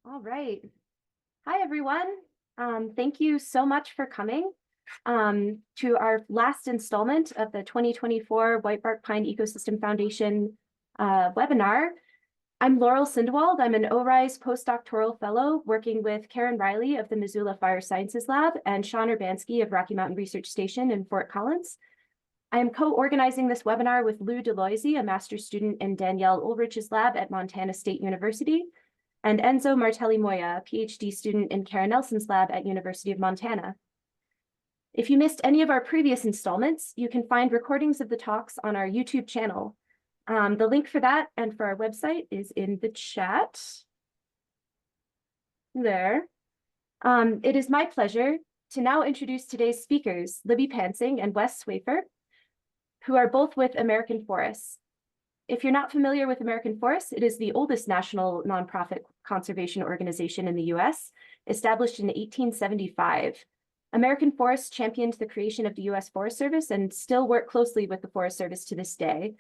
All right. Hi, everyone. Thank you so much for coming to our last installment of the 2024 Whitebark Pine Ecosystem Foundation webinar. I'm Laurel Sindwald. I'm an ORISE postdoctoral fellow working with Karen Riley of the Missoula Fire Sciences Lab and Sean Urbanski of Rocky Mountain Research Station in Fort Collins. I am co-organizing this webinar with Lou Deloise, a master's student in Danielle Ulrich's lab at Montana State University, and Enzo Martelli-Moya, a PhD student in Karen Nelson's lab at University of Montana. If you missed any of our previous installments, you can find recordings of the talks on our YouTube channel. The link for that and for our website is in the chat. There. It is my pleasure to now introduce today's speakers, Libby Pansing and Wes Swaffar, who are both with American Forests. If you're not familiar with American Forests, it is the oldest national nonprofit conservation organization in the US, established in 1875. American Forests championed the creation of the US Forest Service and still work closely with the Forest Service to this day.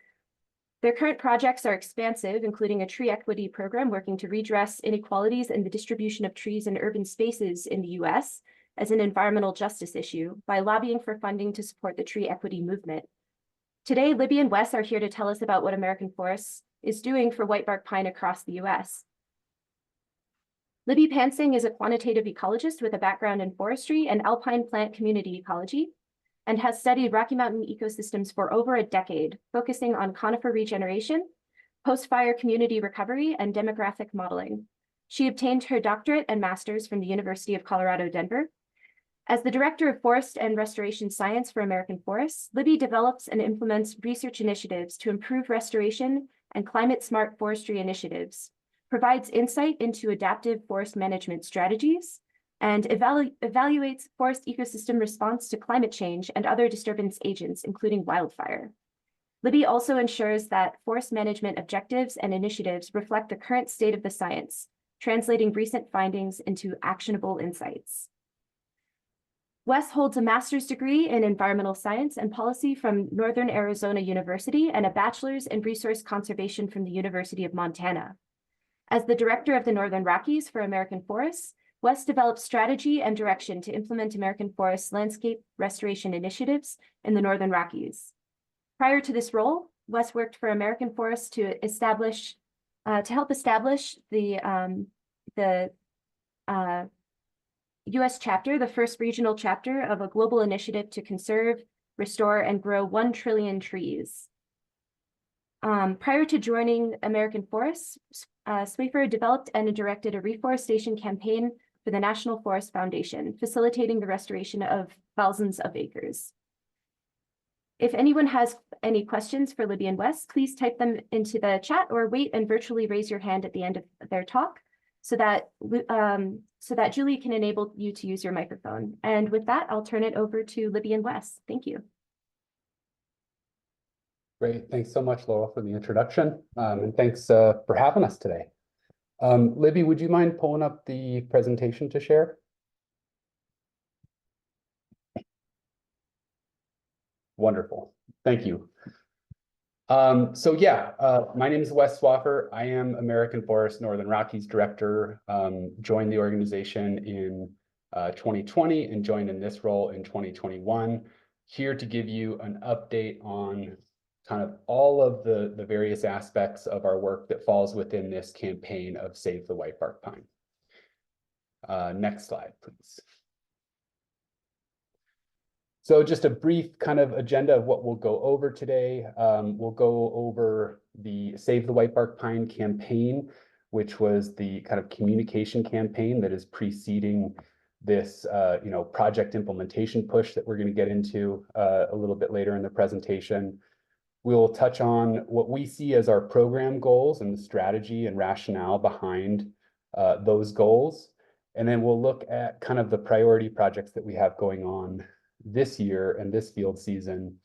Their current projects are expansive, including a tree equity program working to redress inequalities in the distribution of trees in urban spaces in the US as an environmental justice issue by lobbying for funding to support the tree equity movement. Today, Libby and Wes are here to tell us about what American Forests is doing for whitebark pine across the US. Libby Pansing is a quantitative ecologist with a background in forestry and alpine plant community ecology, and has studied Rocky Mountain ecosystems for over a decade, focusing on conifer regeneration, post-fire community recovery, and demographic modeling. She obtained her doctorate and master's from the University of Colorado, Denver. As the Director of Forest and Restoration Science for American Forests, Libby develops and implements research initiatives to improve restoration and climate-smart forestry initiatives, provides insight into adaptive forest management strategies, and evaluates forest ecosystem response to climate change and other disturbance agents, including wildfire. Libby also ensures that forest management objectives and initiatives reflect the current state of the science, translating recent findings into actionable insights. Wes holds a master's degree in environmental science and policy from Northern Arizona University and a bachelor's in resource conservation from the University of Montana. As the director of the Northern Rockies for American Forests, Wes develops strategy and direction to implement American Forests landscape restoration initiatives in the Northern Rockies. Prior to this role, Wes worked for American Forests to help establish the US chapter, the first regional chapter of a global initiative to conserve, restore, and grow 1 trillion trees. Prior to joining American Forests, Swaffar developed and directed a reforestation campaign for the National Forest Foundation, facilitating the restoration of thousands of acres. If anyone has any questions for Libby and Wes, please type them into the chat or wait and virtually raise your hand at the end of their talk so that Julie can enable you to use your microphone. And with that, I'll turn it over to Libby and Wes. Thank you. Great. Thanks so much, Laurel, for the introduction. And thanks for having us today. Libby, would you mind pulling up the presentation to share? Wonderful. Thank you. My name is Wes Swaffar. I am American Forest Northern Rockies Director. Joined the organization in 2020 and joined in this role in 2021. Here to give you an update on kind of all of the various aspects of our work that falls within this campaign of Save the Whitebark Pine. Next slide, please. So just a brief kind of agenda of what we'll go over today. We'll go over the Save the Whitebark Pine campaign, which was the kind of communication campaign that is preceding this project implementation push that we're going to get into a little bit later in the presentation. We'll touch on what we see as our program goals and the strategy and rationale behind those goals. And then we'll look at kind of the priority projects that we have going on this year and this field season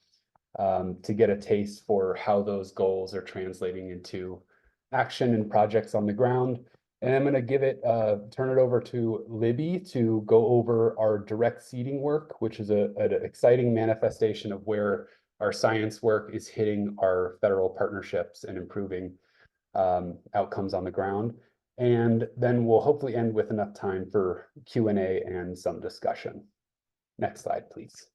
to get a taste for how those goals are translating into action and projects on the ground. And I'm going to turn it over to Libby to go over our direct seeding work, which is an exciting manifestation of where our science work is hitting our federal partnerships and improving outcomes on the ground. And then we'll hopefully end with enough time for Q&A and some discussion. Next slide, please.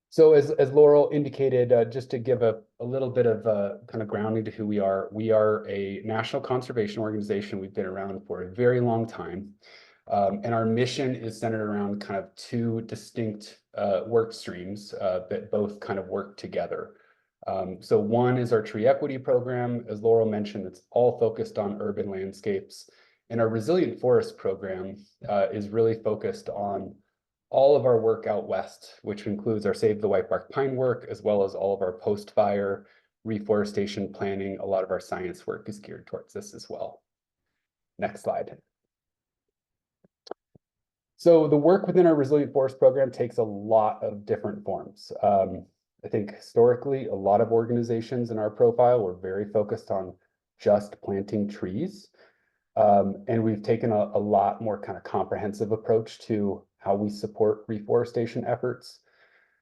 So as Laurel indicated, just to give a little bit of kind of grounding to who we are a national conservation organization. We've been around for a very long time. And our mission is centered around kind of two distinct work streams that both kind of work together. So one is our tree equity program, as Laurel mentioned, it's all focused on urban landscapes. And our resilient forest program is really focused on all of our work out west, which includes our Save the Whitebark Pine work, as well as all of our post-fire reforestation planning. A lot of our science work is geared towards this as well. Next slide. So the work within our resilient forest program takes a lot of different forms. I think historically, a lot of organizations in our profile were very focused on just planting trees. And we've taken a lot more kind of comprehensive approach to how we support reforestation efforts.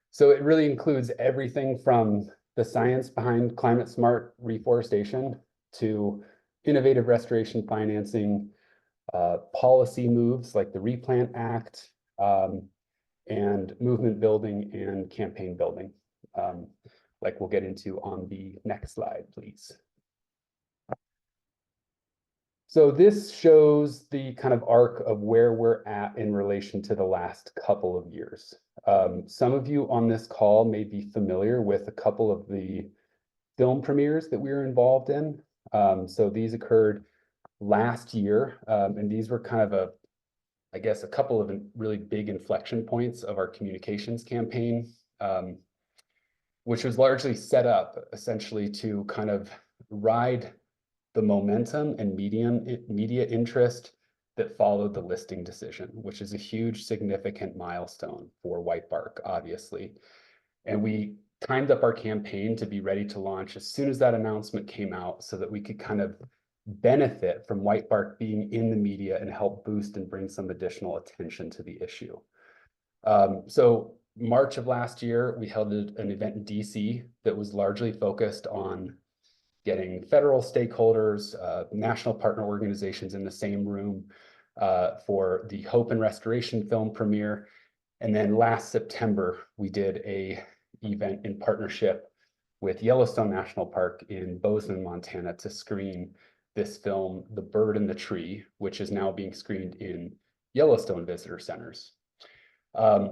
So it really includes everything from the science behind climate smart reforestation to innovative restoration financing, policy moves like the Replant Act, and movement building and campaign building, like we'll get into on the next slide, please. So this shows the kind of arc of where we're at in relation to the last couple of years. Some of you on this call may be familiar with a couple of the film premieres that we were involved in. So these occurred last year, and these were kind of I guess, a couple of really big inflection points of our communications campaign, which was largely set up essentially to kind of ride the momentum and media interest that followed the listing decision, which is a huge, significant milestone for Whitebark, obviously. And we timed up our campaign to be ready to launch as soon as that announcement came out so that we could kind of benefit from Whitebark being in the media and help boost and bring some additional attention to the issue. So March of last year, we held an event in DC that was largely focused on getting federal stakeholders, national partner organizations in the same room for the Hope and Restoration film premiere. And then last September, we did an event in partnership with Yellowstone National Park in Bozeman, Montana, to screen this film, The Bird and the Tree, which is now being screened in Yellowstone visitor centers. A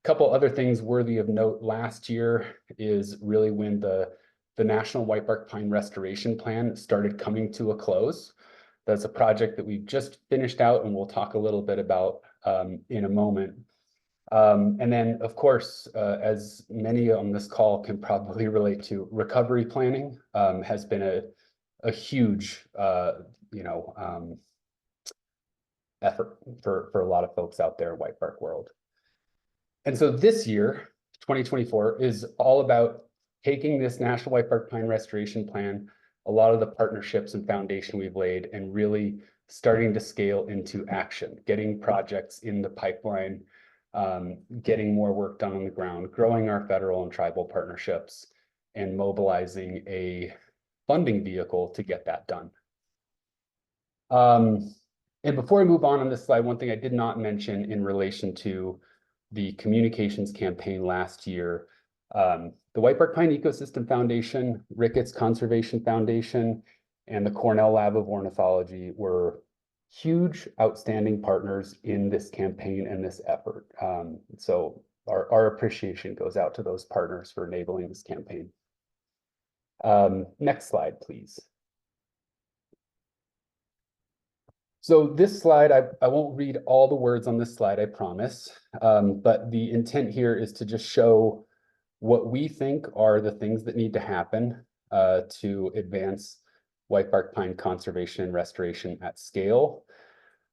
couple other things worthy of note last year is really when the National Whitebark Pine Restoration Plan started coming to a close. That's a project that we've just finished out and we'll talk a little bit about in a moment. And then, of course, as many on this call can probably relate to, recovery planning has been a huge, effort for a lot of folks out there in Whitebark world. And so this year, 2024, is all about taking this National Whitebark Pine Restoration Plan, a lot of the partnerships and foundation we've laid, and really starting to scale into action, getting projects in the pipeline, getting more work done on the ground, growing our federal and tribal partnerships, and mobilizing a funding vehicle to get that done. And before I move on this slide, one thing I did not mention in relation to the communications campaign last year, the Whitebark Pine Ecosystem Foundation, Ricketts Conservation Foundation, and the Cornell Lab of Ornithology were huge, outstanding partners in this campaign and this effort. So our appreciation goes out to those partners for enabling this campaign. Next slide, please. So this slide, I won't read all the words on this slide, I promise. But the intent here is to just show what we think are the things that need to happen to advance whitebark pine conservation and restoration at scale,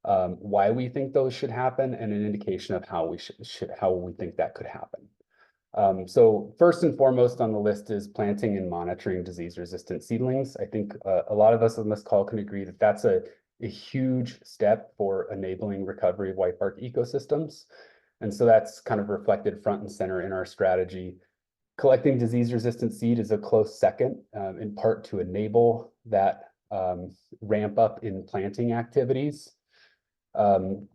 why we think those should happen, and an indication of how we think that could happen. So first and foremost on the list is planting and monitoring disease-resistant seedlings. I think a lot of us on this call can agree that that's a huge step for enabling recovery of whitebark ecosystems. And so that's kind of reflected front and center in our strategy. Collecting disease-resistant seed is a close second, in part to enable that ramp up in planting activities.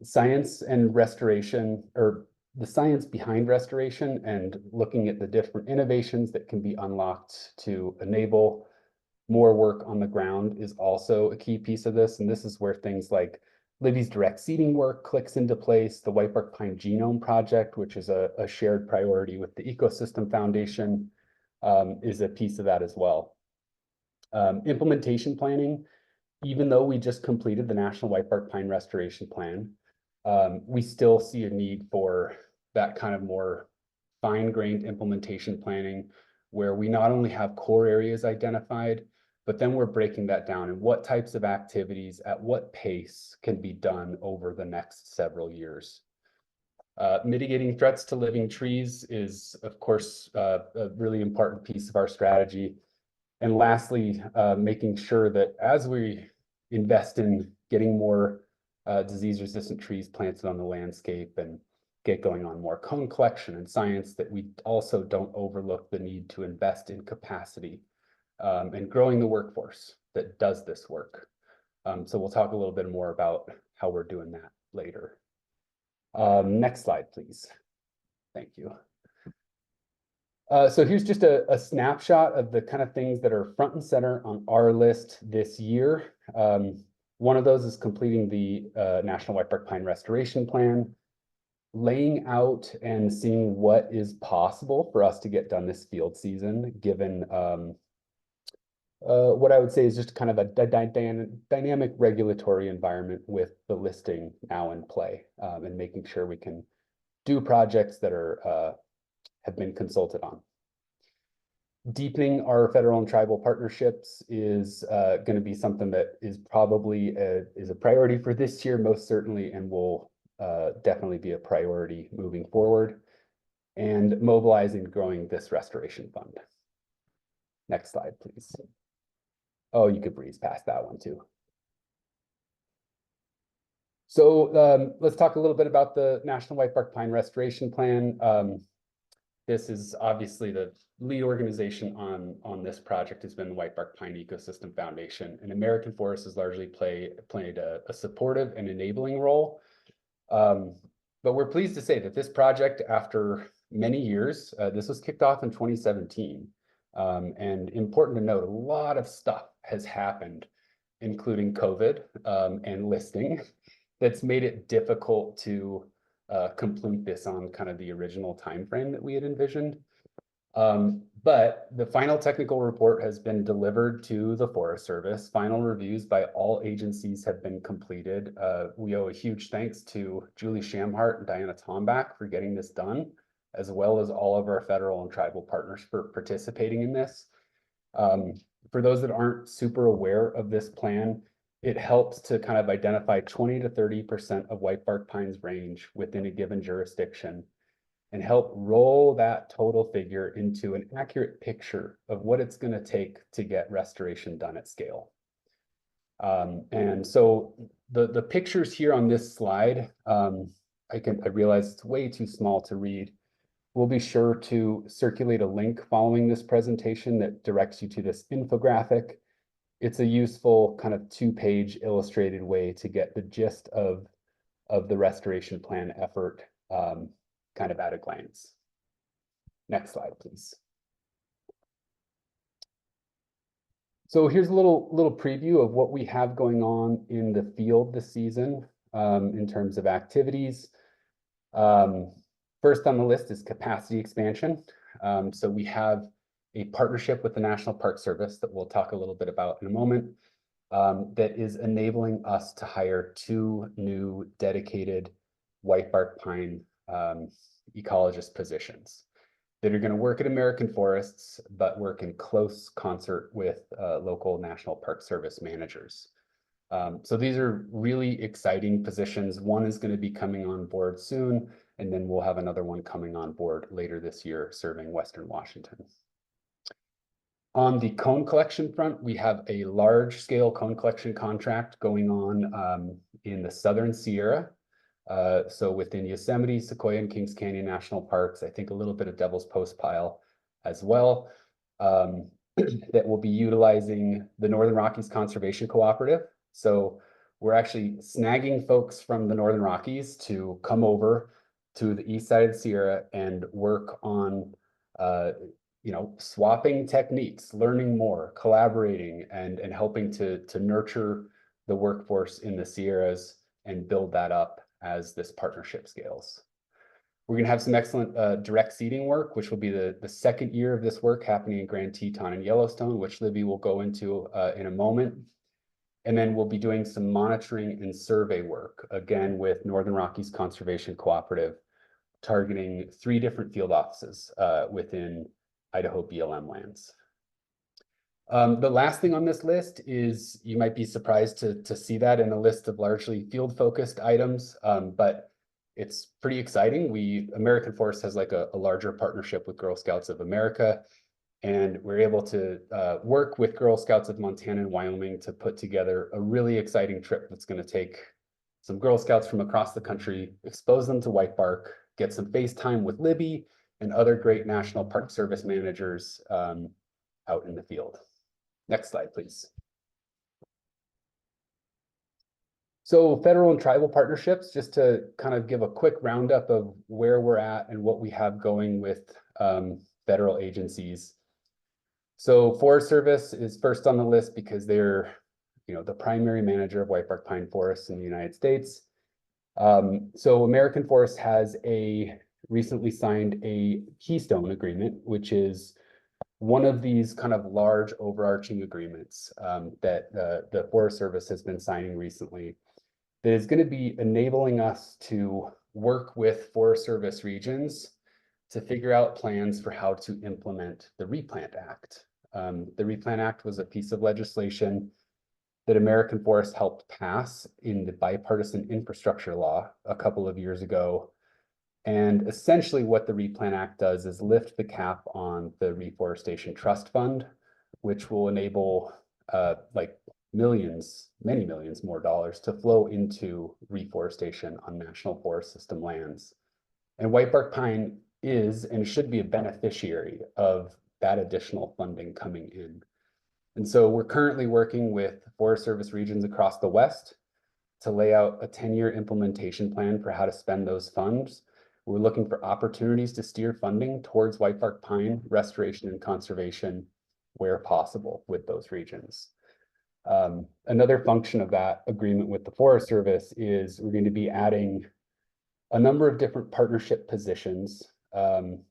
Science and restoration, or the science behind restoration, and looking at the different innovations that can be unlocked to enable more work on the ground is also a key piece of this. And this is where things like Libby's direct seeding work clicks into place. The Whitebark Pine Genome Project, which is a shared priority with the Ecosystem Foundation, is a piece of that as well. Implementation planning, even though we just completed the National Whitebark Pine Restoration Plan, we still see a need for that kind of more fine-grained implementation planning, where we not only have core areas identified, but then we're breaking that down and what types of activities at what pace can be done over the next several years. Mitigating threats to living trees is, of course, a really important piece of our strategy. And lastly, making sure that as we invest in getting more disease-resistant trees planted on the landscape and get going on more cone collection and science, that we also don't overlook the need to invest in capacity and growing the workforce that does this work. So we'll talk a little bit more about how we're doing that later. Next slide, please. Thank you. So here's just a snapshot of the kind of things that are front and center on our list this year. One of those is completing the National Whitebark Pine Restoration Plan, laying out and seeing what is possible for us to get done this field season, given what I would say is just kind of a dynamic regulatory environment with the listing now in play, and making sure we can do projects that are have been consulted on. Deepening our federal and tribal partnerships is going to be something that is probably is a priority for this year, most certainly, and will definitely be a priority moving forward. And mobilizing, growing this restoration fund. Next slide, please. Oh, you could breeze past that one too. So let's talk a little bit about the National Whitebark Pine Restoration Plan. This is obviously the lead organization on this project has been the Whitebark Pine Ecosystem Foundation, and American Forest has largely played a supportive and enabling role. But we're pleased to say that this project, after many years, this was kicked off in 2017. And important to note, a lot of stuff has happened, including COVID and listing, that's made it difficult to complete this on kind of the original timeframe that we had envisioned. But the final technical report has been delivered to the Forest Service. Final reviews by all agencies have been completed. We owe a huge thanks to Julie Shamhart and Diana Tombach for getting this done, as well as all of our federal and tribal partners for participating in this. For those that aren't super aware of this plan, it helps to kind of identify 20 to 30% of whitebark pines range within a given jurisdiction and help roll that total figure into an accurate picture of what it's going to take to get restoration done at scale. And so the pictures here on this slide, I realize it's way too small to read. We'll be sure to circulate a link following this presentation that directs you to this infographic. It's a useful kind of 2-page illustrated way to get the gist of the restoration plan effort kind of at a glance. Next slide, please. So here's a little preview of what we have going on in the field this season in terms of activities. First on the list is capacity expansion. So we have a partnership with the National Park Service that we'll talk a little bit about in a moment, that is enabling us to hire 2 new dedicated whitebark pine ecologist positions that are going to work at American Forests, but work in close concert with local National Park Service managers. So these are really exciting positions. One is going to be coming on board soon, and then we'll have another one coming on board later this year serving Western Washington. On the cone collection front, we have a large-scale cone collection contract going on in the Southern Sierra. So within Yosemite, Sequoia, and Kings Canyon National Parks, I think a little bit of Devil's Postpile, as well, that will be utilizing the Northern Rockies Conservation Cooperative. So we're actually snagging folks from the Northern Rockies to come over to the east side of the Sierra and work on swapping techniques, learning more, collaborating, and helping to nurture the workforce in the Sierras and build that up as this partnership scales. We're going to have some excellent direct seeding work, which will be the second year of this work happening in Grand Teton and Yellowstone, which Libby will go into in a moment. And then we'll be doing some monitoring and survey work, again, with Northern Rockies Conservation Cooperative, targeting 3 different field offices within Idaho BLM lands. The last thing on this list is, you might be surprised to see that in a list of largely field-focused items, but it's pretty exciting. American Forest has like a larger partnership with Girl Scouts of America, and we're able to work with Girl Scouts of Montana and Wyoming to put together a really exciting trip that's going to take some Girl Scouts from across the country, expose them to Whitebark, get some face time with Libby and other great National Park Service managers out in the field. Next slide, please. So federal and tribal partnerships, just to kind of give a quick roundup of where we're at and what we have going with federal agencies. So Forest Service is first on the list because they're, the primary manager of whitebark pine forests in the United States. So American Forest has recently signed a Keystone Agreement, which is one of these kind of large overarching agreements that the Forest Service has been signing recently, that is going to be enabling us to work with Forest Service regions to figure out plans for how to implement the Replant Act. The Replant Act was a piece of legislation that American Forest helped pass in the bipartisan infrastructure law a couple of years ago. And essentially what the Replant Act does is lift the cap on the Reforestation Trust Fund, which will enable many millions more dollars to flow into reforestation on National Forest System lands. And whitebark pine is and should be a beneficiary of that additional funding coming in. And so we're currently working with Forest Service regions across the West to lay out a 10-year implementation plan for how to spend those funds. We're looking for opportunities to steer funding towards whitebark pine restoration and conservation where possible with those regions. Another function of that agreement with the Forest Service is we're going to be adding a number of different partnership positions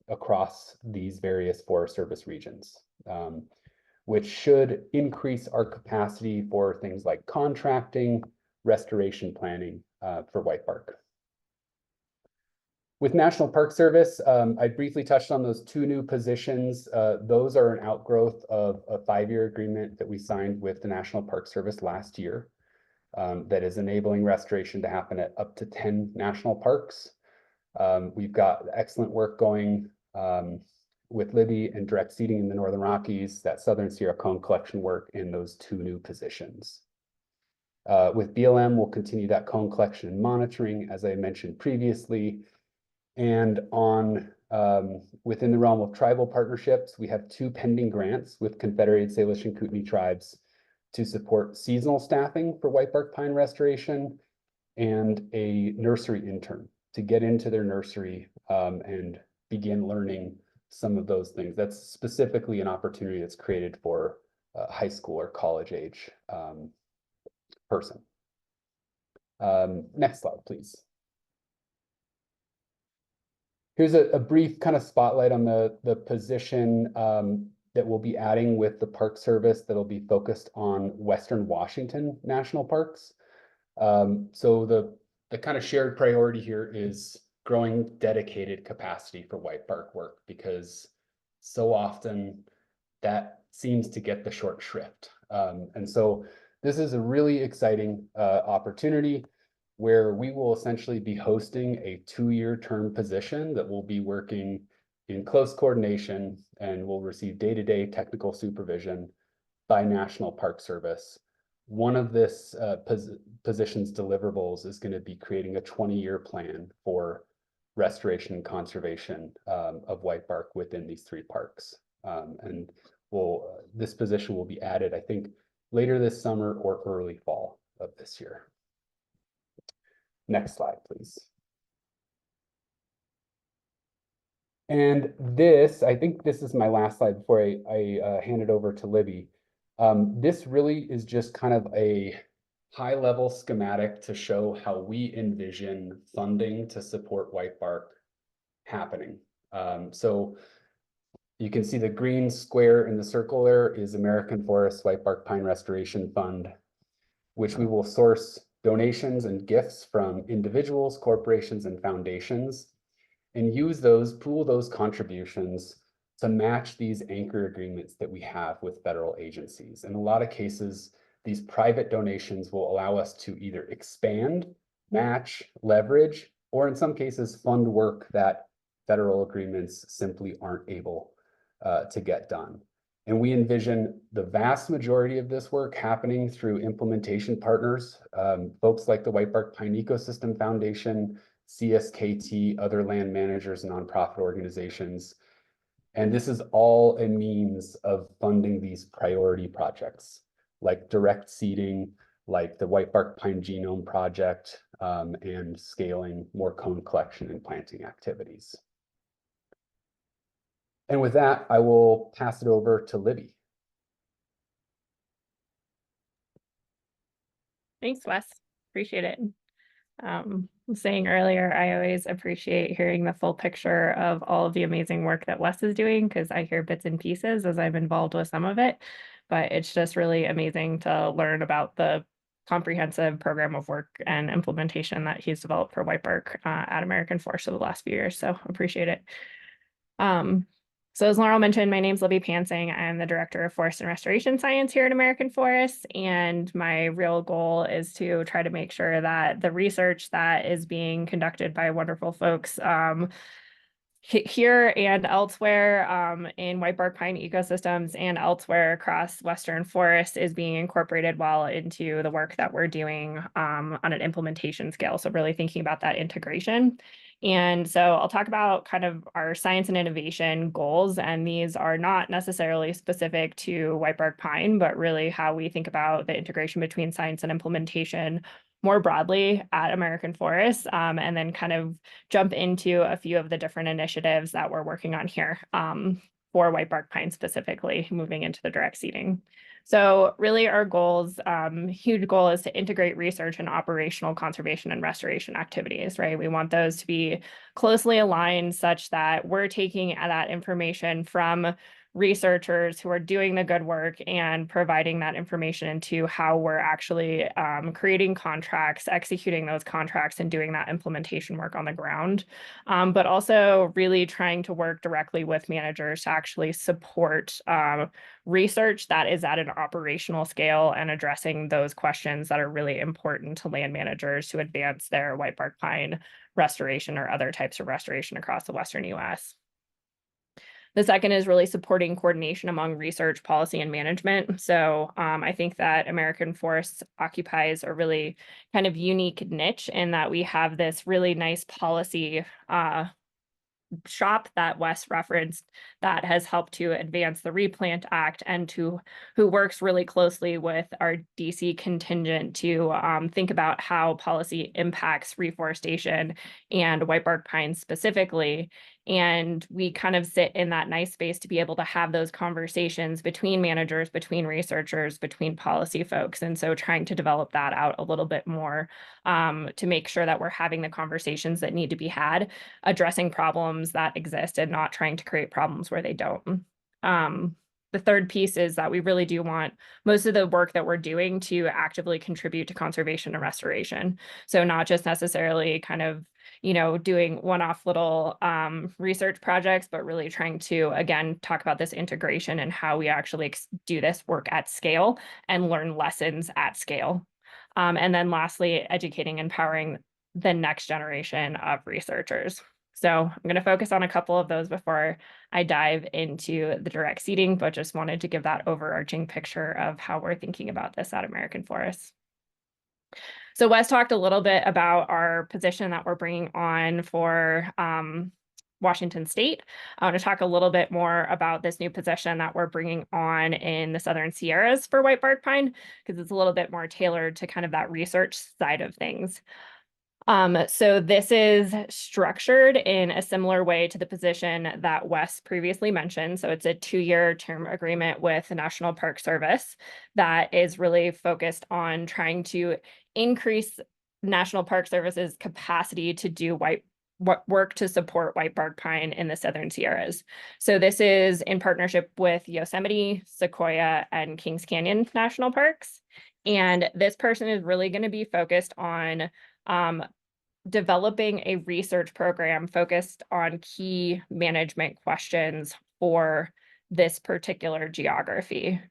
across these various Forest Service regions, which should increase our capacity for things like contracting, restoration planning for whitebark. With National Park Service, I briefly touched on those 2 new positions. Those are an outgrowth of a 5-year agreement that we signed with the National Park Service last year that is enabling restoration to happen at up to 10 national parks. We've got excellent work going with Libby and direct seeding in the Northern Rockies, that Southern Sierra Cone collection work in those 2 new positions. With BLM, we'll continue that cone collection and monitoring, as I mentioned previously. And within the realm of tribal partnerships, we have 2 pending grants with Confederated Salish and Kootenai tribes to support seasonal staffing for whitebark pine restoration and a nursery intern to get into their nursery and begin learning some of those things. That's specifically an opportunity that's created for a high school or college age person. Next slide, please. Here's a brief kind of spotlight on the position that we'll be adding with the Park Service that'll be focused on Western Washington National Parks. So the kind of shared priority here is growing dedicated capacity for whitebark work, because so often that seems to get the short shrift. And so this is a really exciting opportunity where we will essentially be hosting a 2-year term position that will be working in close coordination and will receive day-to-day technical supervision by National Park Service. One of this position's deliverables is going to be creating a 20-year plan for restoration and conservation of whitebark within these 3 parks. And this position will be added, I think, later this summer or early fall of this year. Next slide, please. And this, I think this is my last slide before I hand it over to Libby. This really is just kind of a high-level schematic to show how we envision funding to support whitebark happening. So you can see the green square in the circle there is American Forest Whitebark Pine Restoration Fund, which we will source donations and gifts from individuals, corporations, and foundations, and use those, pool those contributions to match these anchor agreements that we have with federal agencies. In a lot of cases, these private donations will allow us to either expand, match, leverage, or in some cases fund work that federal agreements simply aren't able to get done. And we envision the vast majority of this work happening through implementation partners, folks like the Whitebark Pine Ecosystem Foundation, CSKT, other land managers, nonprofit organizations. And this is all a means of funding these priority projects, like direct seeding, like the Whitebark Pine Genome Project, and scaling more cone collection and planting activities. And with that, I will pass it over to Libby. Thanks, Wes. Appreciate it. I was saying earlier, I always appreciate hearing the full picture of all of the amazing work that Wes is doing, because I hear bits and pieces as I'm involved with some of it. But it's just really amazing to learn about the comprehensive program of work and implementation that he's developed for Whitebark at American Forest over the last few years. So appreciate it. So as Laurel mentioned, my name's Libby Pansing. I'm the Director of Forest and Restoration Science here at American Forest, and my real goal is to try to make sure that the research that is being conducted by wonderful folks here and elsewhere in whitebark pine ecosystems and elsewhere across Western forest is being incorporated well into the work that we're doing on an implementation scale. So really thinking about that integration. And so I'll talk about kind of our science and innovation goals, and these are not necessarily specific to whitebark pine, but really how we think about the integration between science and implementation more broadly at American Forest, and then kind of jump into a few of the different initiatives that we're working on here for whitebark pine specifically, moving into the direct seeding. So really our goals, huge goal is to integrate research and operational conservation and restoration activities, right? We want those to be closely aligned such that we're taking that information from researchers who are doing the good work and providing that information into how we're actually creating contracts, executing those contracts, and doing that implementation work on the ground. But also really trying to work directly with managers to actually support research that is at an operational scale and addressing those questions that are really important to land managers to advance their whitebark pine restoration or other types of restoration across the Western US. The second is really supporting coordination among research, policy, and management. So I think that American Forests occupies a really kind of unique niche in that we have this really nice policy shop that Wes referenced that has helped to advance the Replant Act and who works really closely with our DC contingent to think about how policy impacts reforestation and whitebark pine specifically. And we kind of sit in that nice space to be able to have those conversations between managers, between researchers, between policy folks. And so trying to develop that out a little bit more to make sure that we're having the conversations that need to be had, addressing problems that exist and not trying to create problems where they don't. The third piece is that we really do want most of the work that we're doing to actively contribute to conservation and restoration. So not just necessarily kind of, doing one-off little research projects, but really trying to, again, talk about this integration and how we actually do this work at scale and learn lessons at scale. And then lastly, educating and empowering the next generation of researchers. So I'm going to focus on a couple of those before I dive into the direct seeding, but just wanted to give that overarching picture of how we're thinking about this at American Forest. So Wes talked a little bit about our position that we're bringing on for Washington State. I want to talk a little bit more about this new position that we're bringing on in the Southern Sierras for whitebark pine, because it's a little bit more tailored to kind of that research side of things. So this is structured in a similar way to the position that Wes previously mentioned. So it's a 2-year term agreement with the National Park Service that is really focused on trying to increase National Park Service's capacity to do work to support whitebark pine in the Southern Sierras. So this is in partnership with Yosemite, Sequoia, and Kings Canyon National Parks. And this person is really going to be focused on developing a research program focused on key management questions for this particular geography.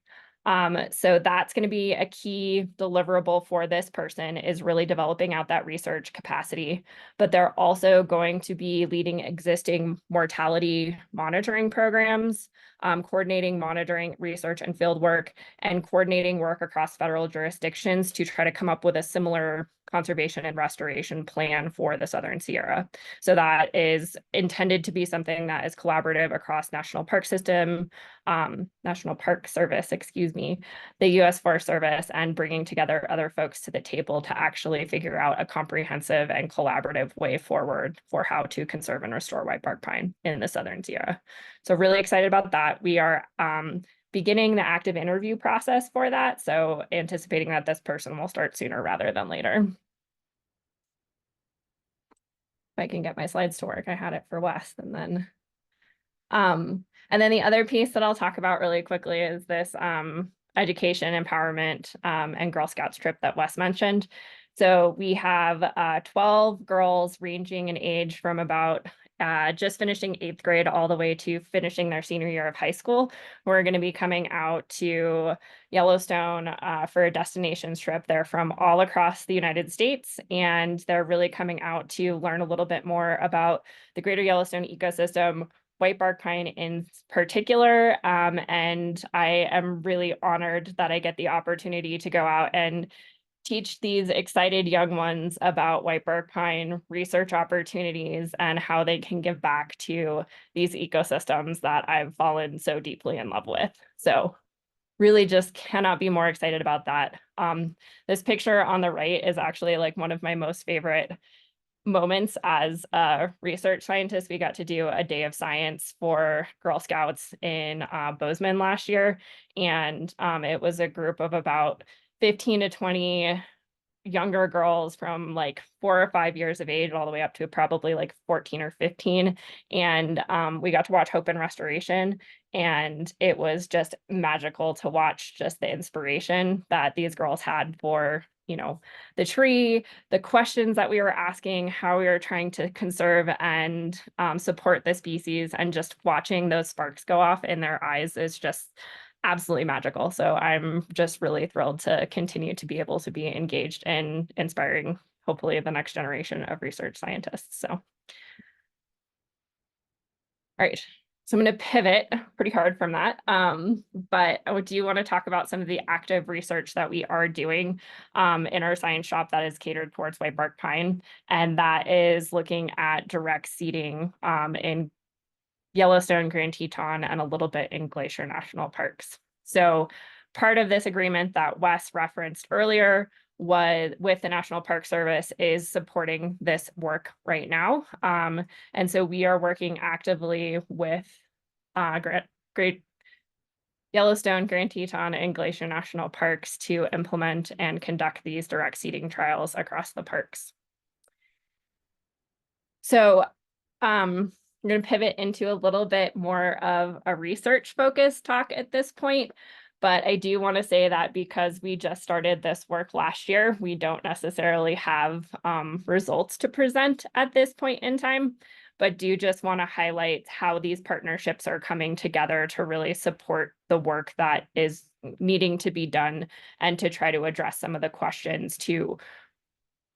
So that's going to be a key deliverable for this person, is really developing out that research capacity. But they're also going to be leading existing mortality monitoring programs, coordinating monitoring, research, and field work, and coordinating work across federal jurisdictions to try to come up with a similar conservation and restoration plan for the Southern Sierra. So that is intended to be something that is collaborative across National Park System, National Park Service, excuse me, the U.S. Forest Service, and bringing together other folks to the table to actually figure out a comprehensive and collaborative way forward for how to conserve and restore whitebark pine in the Southern Sierra. So really excited about that. We are beginning the active interview process for that. So anticipating that this person will start sooner rather than later. If I can get my slides to work, I had it for Wes, and then the other piece that I'll talk about really quickly is this education, empowerment, and Girl Scouts trip that Wes mentioned. So we have 12 girls ranging in age from about just finishing 8th grade all the way to finishing their senior year of high school. We're going to be coming out to Yellowstone for a destinations trip. They're from all across the United States, and they're really coming out to learn a little bit more about the greater Yellowstone ecosystem, whitebark pine in particular. And I am really honored that I get the opportunity to go out and teach these excited young ones about whitebark pine research opportunities and how they can give back to these ecosystems that I've fallen so deeply in love with. So really just cannot be more excited about that. This picture on the right is actually like one of my most favorite moments as a research scientist. We got to do a day of science for Girl Scouts in Bozeman last year. And it was a group of about 15 to 20 younger girls from like 4 or 5 years of age all the way up to probably like 14 or 15. And we got to watch Hope and Restoration. And it was just magical to watch just the inspiration that these girls had for, you know, the tree, the questions that we were asking, how we were trying to conserve and support the species, and just watching those sparks go off in their eyes is just absolutely magical. So I'm just really thrilled to continue to be able to be engaged in inspiring, hopefully, the next generation of research scientists. So, all right. So I'm going to pivot pretty hard from that. But I do want to talk about some of the active research that we are doing in our science shop that is catered towards whitebark pine. And that is looking at direct seeding in Yellowstone, Grand Teton, and a little bit in Glacier National Parks. So part of this agreement that Wes referenced earlier was with the National Park Service is supporting this work right now. And so we are working actively with Great Yellowstone, Grand Teton, and Glacier National Parks to implement and conduct these direct seeding trials across the parks. So I'm going to pivot into a little bit more of a research focused talk at this point, but I do want to say that because we just started this work last year, we don't necessarily have results to present at this point in time, but do just want to highlight how these partnerships are coming together to really support the work that is needing to be done and to try to address some of the questions to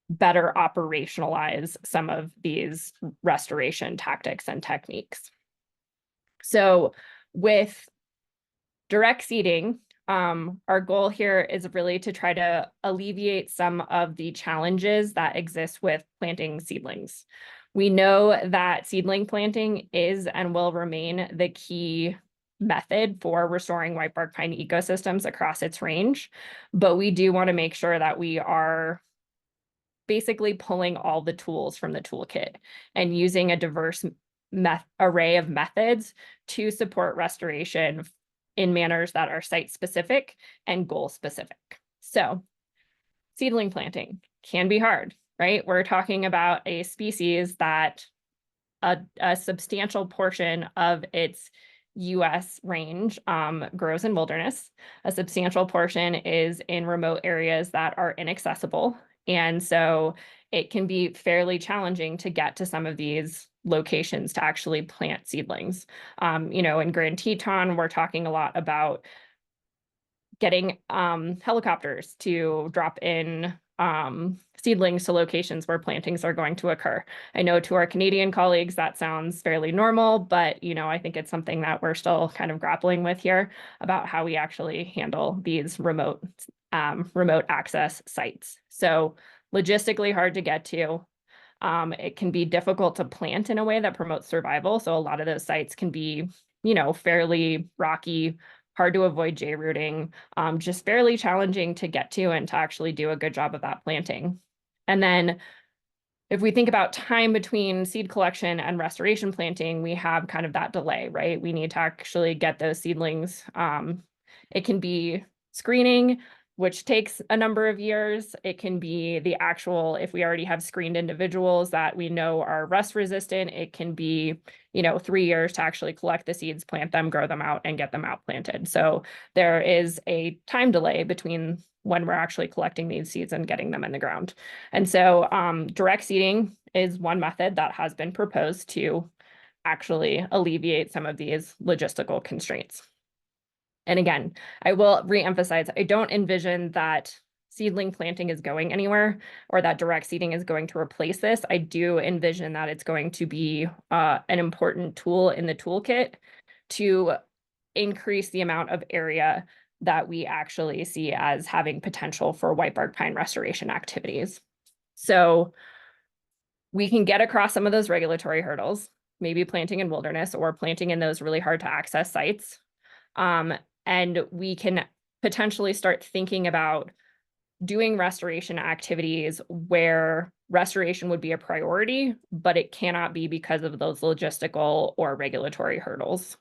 better operationalize some of these restoration tactics and techniques. So with direct seeding, our goal here is really to try to alleviate some of the challenges that exist with planting seedlings. We know that seedling planting is and will remain the key method for restoring whitebark pine ecosystems across its range, but we do want to make sure that we are basically pulling all the tools from the toolkit and using a diverse array of methods to support restoration in manners that are site specific and goal specific. So seedling planting can be hard, right? We're talking about a species that a substantial portion of its US range grows in wilderness. A substantial portion is in remote areas that are inaccessible. And so it can be fairly challenging to get to some of these locations to actually plant seedlings. In Grand Teton, we're talking a lot about getting helicopters to drop in seedlings to locations where plantings are going to occur. I know to our Canadian colleagues that sounds fairly normal, but I think it's something that we're still kind of grappling with here about how we actually handle these remote access sites. So logistically hard to get to. It can be difficult to plant in a way that promotes survival. So a lot of those sites can be, fairly rocky, hard to avoid J-rooting, just fairly challenging to get to and to actually do a good job of that planting. And then if we think about time between seed collection and restoration planting, we have kind of that delay, right? We need to actually get those seedlings. It can be screening, which takes a number of years. It can be the actual, if we already have screened individuals that we know are rust resistant, it can be, 3 years to actually collect the seeds, plant them, grow them out, and get them out planted. So there is a time delay between when we're actually collecting these seeds and getting them in the ground. And so direct seeding is one method that has been proposed to actually alleviate some of these logistical constraints. And again, I will reemphasize, I don't envision that seedling planting is going anywhere or that direct seeding is going to replace this. I do envision that it's going to be an important tool in the toolkit to increase the amount of area that we actually see as having potential for whitebark pine restoration activities. So we can get across some of those regulatory hurdles, maybe planting in wilderness or planting in those really hard to access sites. And we can potentially start thinking about doing restoration activities where restoration would be a priority, but it cannot be because of those logistical or regulatory hurdles.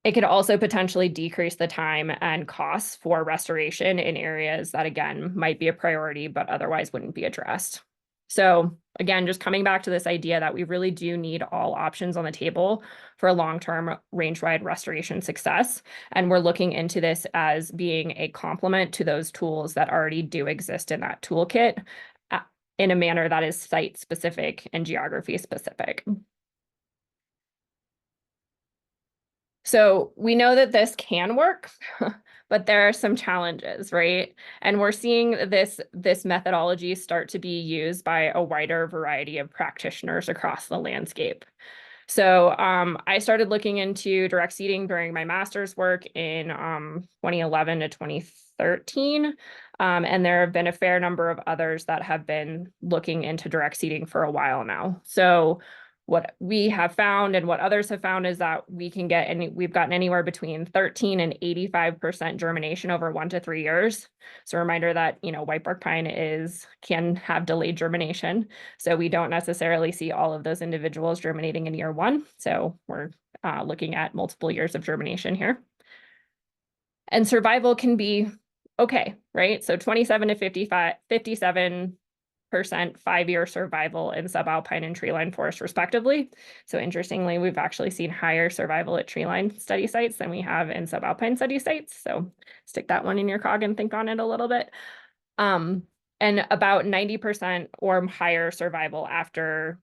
It could also potentially decrease the time and costs for restoration in areas that, again, might be a priority, but otherwise wouldn't be addressed. So again, just coming back to this idea that we really do need all options on the table for long-term range-wide restoration success. And we're looking into this as being a complement to those tools that already do exist in that toolkit in a manner that is site-specific and geography-specific. So we know that this can work, but there are some challenges, right? And we're seeing this methodology start to be used by a wider variety of practitioners across the landscape. So I started looking into direct seeding during my master's work in 2011 to 2013. And there have been a fair number of others that have been looking into direct seeding for a while now. So what we have found and what others have found is that we've gotten anywhere between 13 and 85% germination over 1 to 3 years. So a reminder that, whitebark pine can have delayed germination. So we don't necessarily see all of those individuals germinating in year 1. So we're looking at multiple years of germination here. And survival can be okay, right? So 27 to 57% 5-year survival in subalpine and treeline forest respectively. So interestingly, we've actually seen higher survival at treeline study sites than we have in subalpine study sites. So stick that one in your cog and think on it a little bit. And about 90% or higher survival after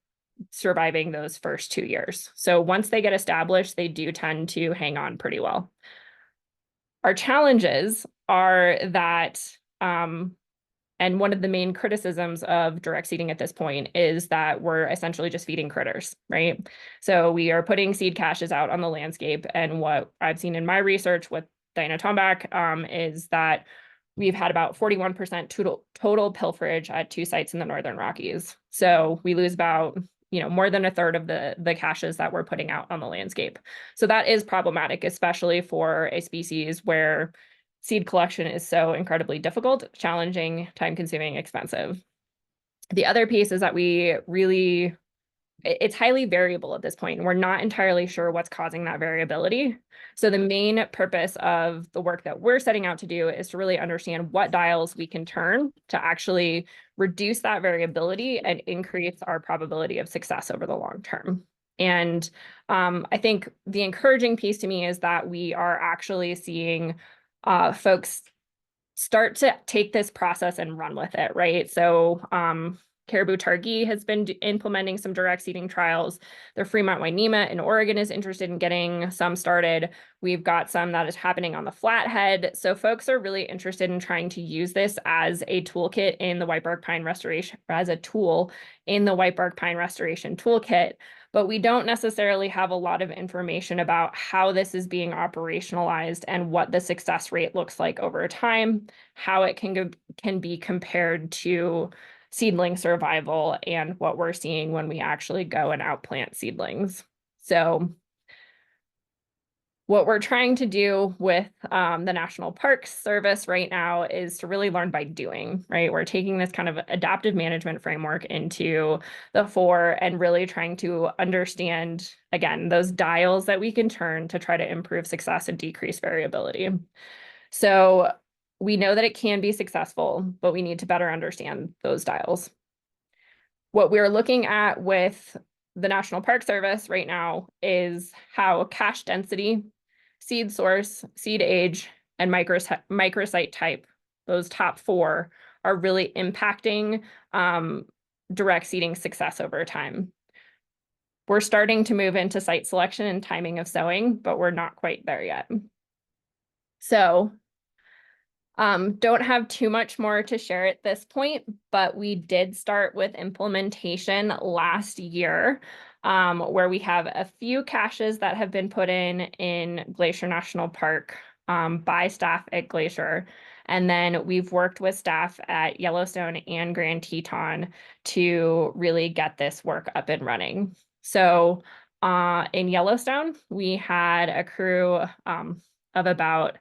surviving those first 2 years. So once they get established, they do tend to hang on pretty well. Our challenges are that and one of the main criticisms of direct seeding at this point is that we're essentially just feeding critters, right? So we are putting seed caches out on the landscape. And what I've seen in my research with Diana Tombach, is that we've had about 41% total pilferage at 2 sites in the Northern Rockies. So we lose about, more than a third of the caches that we're putting out on the landscape. So that is problematic, especially for a species where seed collection is so incredibly difficult, challenging, time-consuming, expensive. The other piece is that it's highly variable at this point, and we're not entirely sure what's causing that variability. So the main purpose of the work that we're setting out to do is to really understand what dials we can turn to actually reduce that variability and increase our probability of success over the long term. And I think the encouraging piece to me is that we are actually seeing folks start to take this process and run with it, right? So Caribou Targhee has been implementing some direct seeding trials. The Fremont Wainema in Oregon is interested in getting some started. We've got some that is happening on the Flathead. So folks are really interested in trying to use this as a toolkit in the whitebark pine restoration, as a tool in the whitebark pine restoration toolkit. But we don't necessarily have a lot of information about how this is being operationalized and what the success rate looks like over time, how it can be compared to seedling survival and what we're seeing when we actually go and outplant seedlings. So what we're trying to do with the National Park Service right now is to really learn by doing, right? We're taking this kind of adaptive management framework into the fore and really trying to understand, again, those dials that we can turn to try to improve success and decrease variability. So we know that it can be successful, but we need to better understand those dials. What we're looking at with the National Park Service right now is how cache density, seed source, seed age, and microsite type, those top 4, are really impacting direct seeding success over time. We're starting to move into site selection and timing of sowing, but we're not quite there yet. So don't have too much more to share at this point, but we did start with implementation last year, where we have a few caches that have been put in Glacier National Park by staff at Glacier. And then we've worked with staff at Yellowstone and Grand Teton to really get this work up and running. So in Yellowstone, we had a crew of about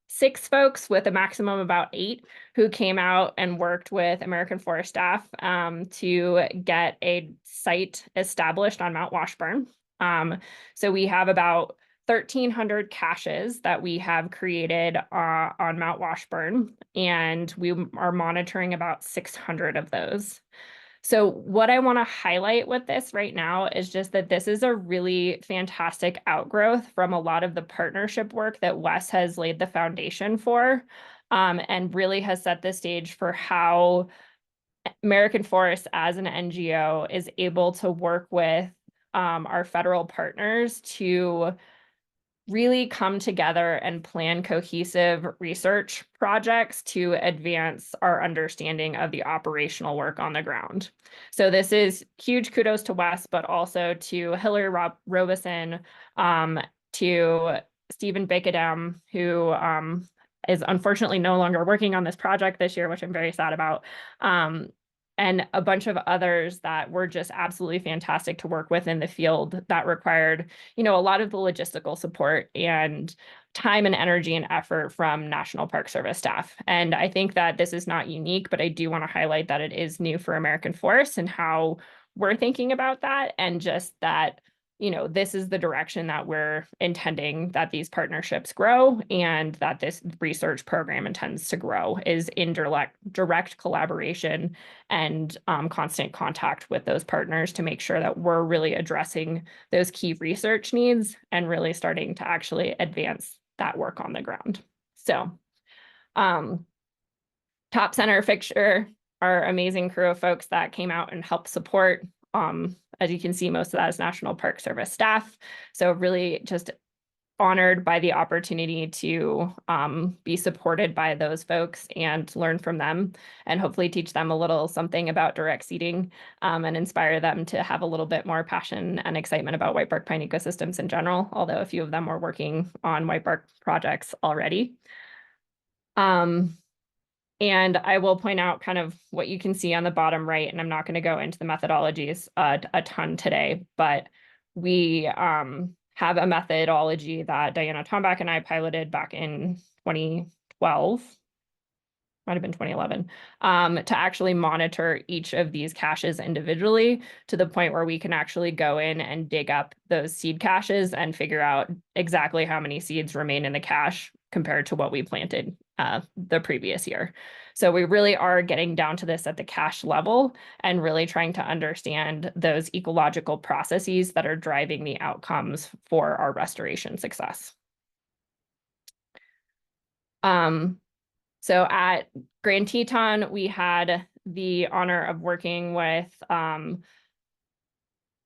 6 folks with a maximum of about 8 who came out and worked with American Forest staff to get a site established on Mount Washburn. So we have about 1,300 caches that we have created on Mount Washburn, and we are monitoring about 600 of those. So what I want to highlight with this right now is just that this is a really fantastic outgrowth from a lot of the partnership work that Wes has laid the foundation for, and really has set the stage for how American Forest as an NGO is able to work with our federal partners to really come together and plan cohesive research projects to advance our understanding of the operational work on the ground. So this is huge kudos to Wes, but also to Hillary Robeson, to Stephen Bakadam, who is unfortunately no longer working on this project this year, which I'm very sad about. And a bunch of others that were just absolutely fantastic to work with in the field that required, a lot of the logistical support and time and energy and effort from National Park Service staff. And I think that this is not unique, but I do want to highlight that it is new for American Forest and how we're thinking about that, and just that, this is the direction that we're intending that these partnerships grow, and that this research program intends to grow, is in direct collaboration and constant contact with those partners to make sure that we're really addressing those key research needs and really starting to actually advance that work on the ground. So top center fixture, our amazing crew of folks that came out and helped support. As you can see, most of that is National Park Service staff. So really just honored by the opportunity to be supported by those folks and learn from them, and hopefully teach them a little something about direct seeding, and inspire them to have a little bit more passion and excitement about whitebark pine ecosystems in general, although a few of them were working on whitebark projects already. And I will point out kind of what you can see on the bottom right, and I'm not going to go into the methodologies a ton today, but we have a methodology that Diana Tombach and I piloted back in 2012, might have been 2011, to actually monitor each of these caches individually to the point where we can actually go in and dig up those seed caches and figure out exactly how many seeds remain in the cache compared to what we planted the previous year. So we really are getting down to this at the cache level and really trying to understand those ecological processes that are driving the outcomes for our restoration success. So at Grand Teton, we had the honor of working with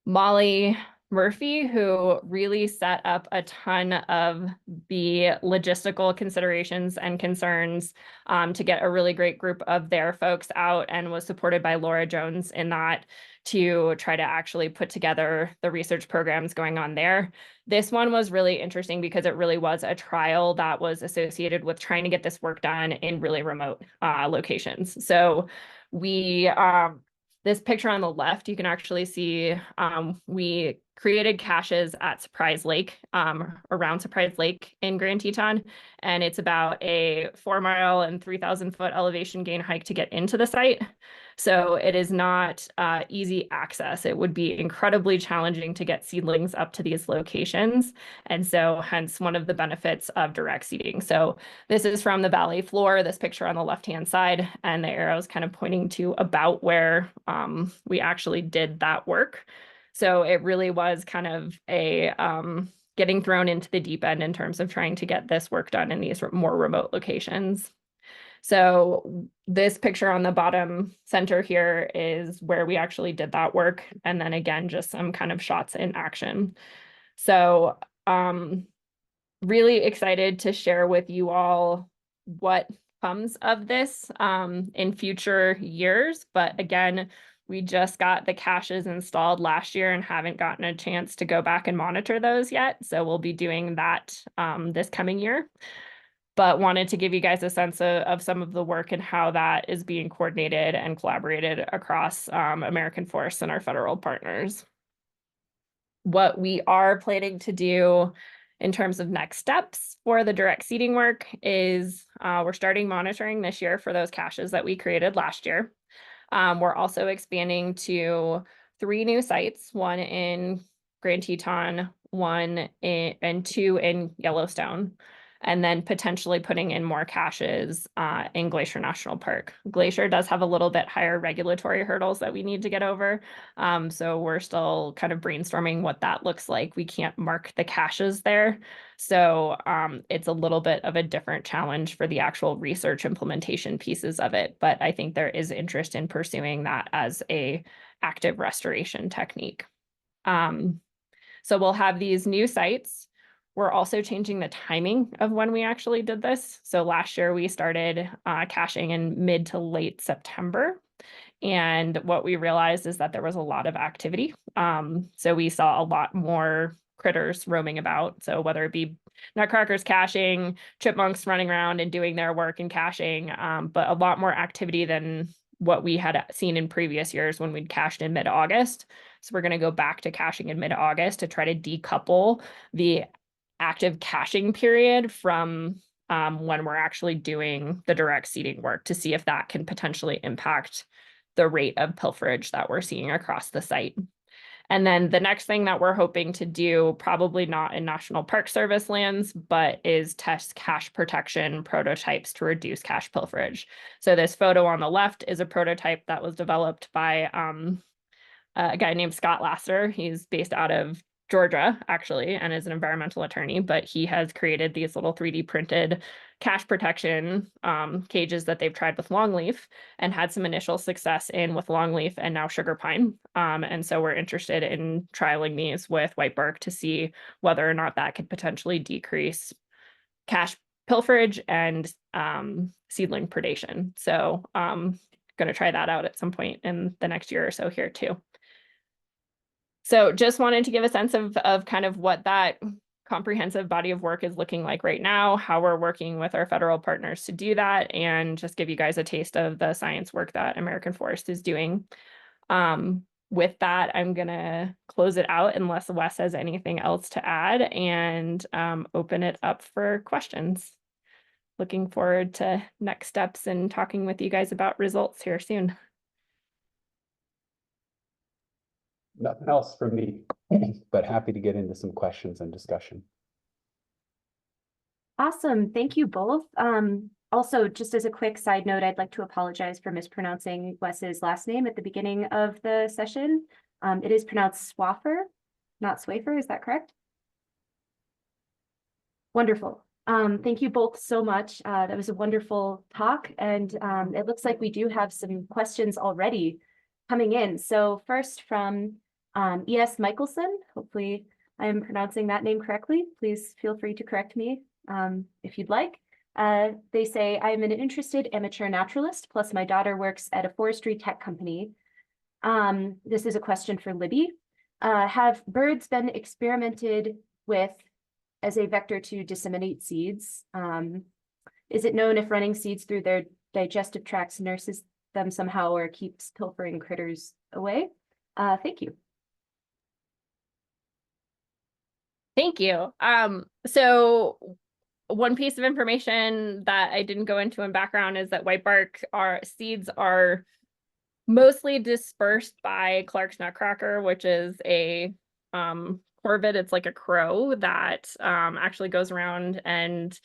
Molly Murphy, who really set up a ton of the logistical considerations and concerns to get a really great group of their folks out, and was supported by Laura Jones in that to try to actually put together the research programs going on there. This one was really interesting because it really was a trial that was associated with trying to get this work done in really remote locations. So we, this picture on the left, you can actually see we created caches at Surprise Lake, around Surprise Lake in Grand Teton. And it's about a 4-mile and 3,000-foot elevation gain hike to get into the site. So it is not easy access. It would be incredibly challenging to get seedlings up to these locations. And so hence one of the benefits of direct seeding. So this is from the valley floor, this picture on the left-hand side, and the arrows kind of pointing to about where we actually did that work. So it really was kind of a getting thrown into the deep end in terms of trying to get this work done in these more remote locations. So this picture on the bottom center here is where we actually did that work. And then again, just some kind of shots in action. So really excited to share with you all what comes of this in future years. But again, we just got the caches installed last year and haven't gotten a chance to go back and monitor those yet. So we'll be doing that this coming year. But wanted to give you guys a sense of some of the work and how that is being coordinated and collaborated across American Forests and our federal partners. What we are planning to do in terms of next steps for the direct seeding work is we're starting monitoring this year for those caches that we created last year. We're also expanding to 3 new sites, one in Grand Teton, and 2 in Yellowstone, and then potentially putting in more caches in Glacier National Park. Glacier does have a little bit higher regulatory hurdles that we need to get over. So we're still kind of brainstorming what that looks like. We can't mark the caches there. So it's a little bit of a different challenge for the actual research implementation pieces of it. But I think there is interest in pursuing that as a active restoration technique. So we'll have these new sites. We're also changing the timing of when we actually did this. So last year we started caching in mid to late September. And what we realized is that there was a lot of activity. So we saw a lot more critters roaming about. So whether it be nutcrackers caching, chipmunks running around and doing their work and caching, but a lot more activity than what we had seen in previous years when we'd cached in mid-August. So we're going to go back to caching in mid-August to try to decouple the active caching period from when we're actually doing the direct seeding work to see if that can potentially impact the rate of pilferage that we're seeing across the site. And then the next thing that we're hoping to do, probably not in National Park Service lands, but is test cache protection prototypes to reduce cache pilferage. So this photo on the left is a prototype that was developed by a guy named Scott Lasser. He's based out of Georgia, actually, and is an environmental attorney, but he has created these little 3D printed cache protection cages that they've tried with longleaf and had some initial success in with longleaf and now sugar pine. And so we're interested in trialing these with whitebark to see whether or not that could potentially decrease cache pilferage and seedling predation. So going to try that out at some point in the next year or so here too. So just wanted to give a sense of kind of what that comprehensive body of work is looking like right now, how we're working with our federal partners to do that, and just give you guys a taste of the science work that American Forest is doing. With that, I'm gonna close it out unless Wes has anything else to add and open it up for questions. Looking forward to next steps and talking with you guys about results here soon. Nothing else from me, but happy to get into some questions and discussion. Awesome. Thank you both. Also, just as a quick side note, I'd like to apologize for mispronouncing Wes's last name at the beginning of the session. It is pronounced Swaffar, not Swaffar. Is that correct? Wonderful. Thank you both so much. That was a wonderful talk, and it looks like we do have some questions already coming in. So first from E.S. Michelson, hopefully I am pronouncing that name correctly. Please feel free to correct me if you'd like. They say, I am an interested amateur naturalist, plus my daughter works at a forestry tech company. This is a question for Libby. Have birds been experimented with as a vector to disseminate seeds? Is it known if running seeds through their digestive tracts nurses them somehow or keeps pilfering critters away? Thank you. Thank you. So one piece of information that I didn't go into in background is that whitebark seeds are mostly dispersed by Clark's nutcracker, which is a corvid. It's like a crow that actually goes around and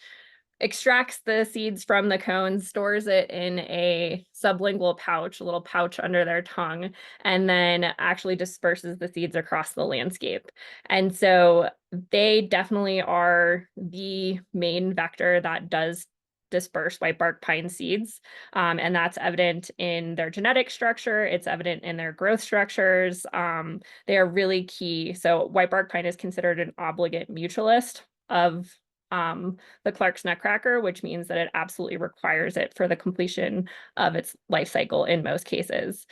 extracts the seeds from the cones, stores it in a sublingual pouch, a little pouch under their tongue, and then actually disperses the seeds across the landscape. And so they definitely are the main vector that does disperse whitebark pine seeds. And that's evident in their genetic structure. It's evident in their growth structures. They are really key. So whitebark pine is considered an obligate mutualist of the Clark's nutcracker, which means that it absolutely requires it for the completion of its life cycle in most cases.